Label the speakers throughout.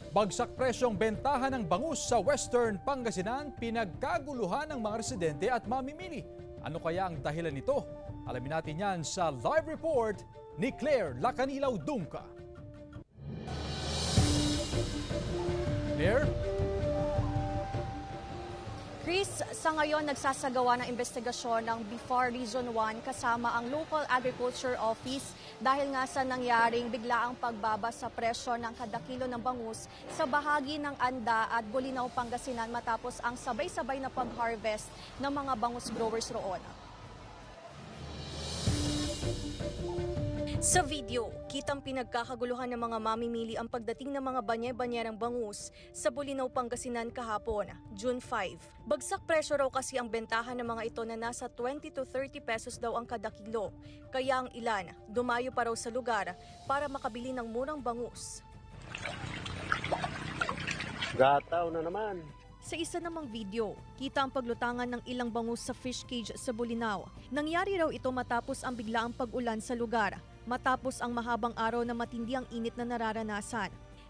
Speaker 1: Bagsak presyong bentahan ng bangus sa Western Pangasinan, pinagkaguluhan ng mga residente at mamimili. Ano kaya ang dahilan nito? Alamin natin yan sa live report ni Claire Lacanilaw Dungca. Claire?
Speaker 2: Chris, sa ngayon nagsasagawa ng investigasyon ng BIFAR Region 1 kasama ang Local Agriculture Office dahil nga sa nangyaring biglaang pagbaba sa presyo ng kada kilo ng bangus sa bahagi ng Anda at Bolinao, Pangasinan matapos ang sabay-sabay na pag-harvest ng mga bangus growers roon. Sa video, kitang pinagkakaguluhan ng mga mamimili ang pagdating ng mga banyay-banyerang bangus sa Bolinao, Pangasinan kahapon, June 5. Bagsak presyo raw kasi ang bentahan ng mga ito na nasa 20 to 30 pesos daw ang kada kilo. Kaya ang ilan, dumayo pa raw sa lugar para makabili ng murang bangus.
Speaker 3: Gataw na naman.
Speaker 2: Sa isa namang video, kita ang paglutangan ng ilang bangus sa fish cage sa Bolinao. Nangyari raw ito matapos ang biglaang pag-ulan sa lugar, matapos ang mahabang araw na matindi ang init na nararanasan.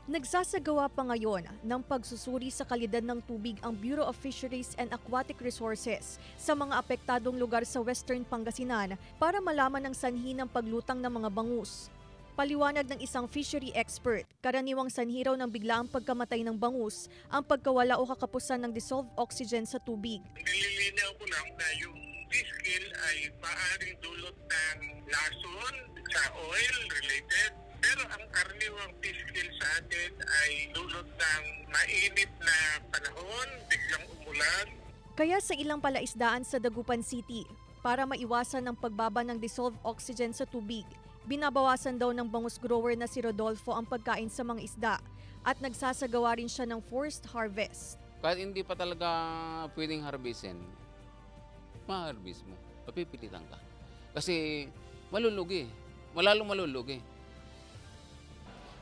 Speaker 2: Nagsasagawa pa ngayon ng pagsusuri sa kalidad ng tubig ang Bureau of Fisheries and Aquatic Resources sa mga apektadong lugar sa Western Pangasinan para malaman ang sanhi ng paglutang ng mga bangus. Paliwanag ng isang fishery expert, karaniwang sanhi raw ng biglaang pagkamatay ng bangus ang pagkawala o kakapusan ng dissolved oxygen sa tubig.
Speaker 4: Nililinaw ko lang na yung fish kill ay maaaring dulot ng lason sa oil related. Pero ang karaniwang fish kill sa atin ay dulot ng mainit na panahon, biglang umulan.
Speaker 2: Kaya sa ilang palaisdaan sa Dagupan City, para maiwasan ang pagbaba ng dissolved oxygen sa tubig, binabawasan daw ng bangus grower na si Rodolfo ang pagkain sa mga isda at nagsasagawa rin siya ng forced harvest.
Speaker 5: Kahit hindi pa talaga pwedeng harvestin, ma-harvest mo, papipilitan ka. Kasi malulugi, malalong malulugi.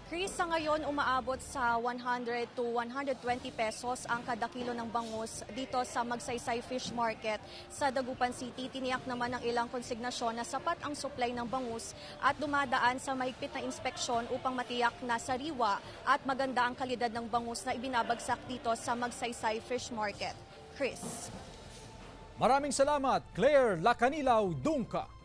Speaker 2: Chris, sa ngayon umaabot sa 100 to 120 pesos ang kada kilo ng bangus dito sa Magsaysay Fish Market sa Dagupan City. Tiniyak naman ng ilang konsignasyon na sapat ang supply ng bangus at dumadaan sa mahigpit na inspeksyon upang matiyak na sariwa at maganda ang kalidad ng bangus na ibinabagsak dito sa Magsaysay Fish Market. Chris.
Speaker 1: Maraming salamat, Claire Lacanilaw Dungca.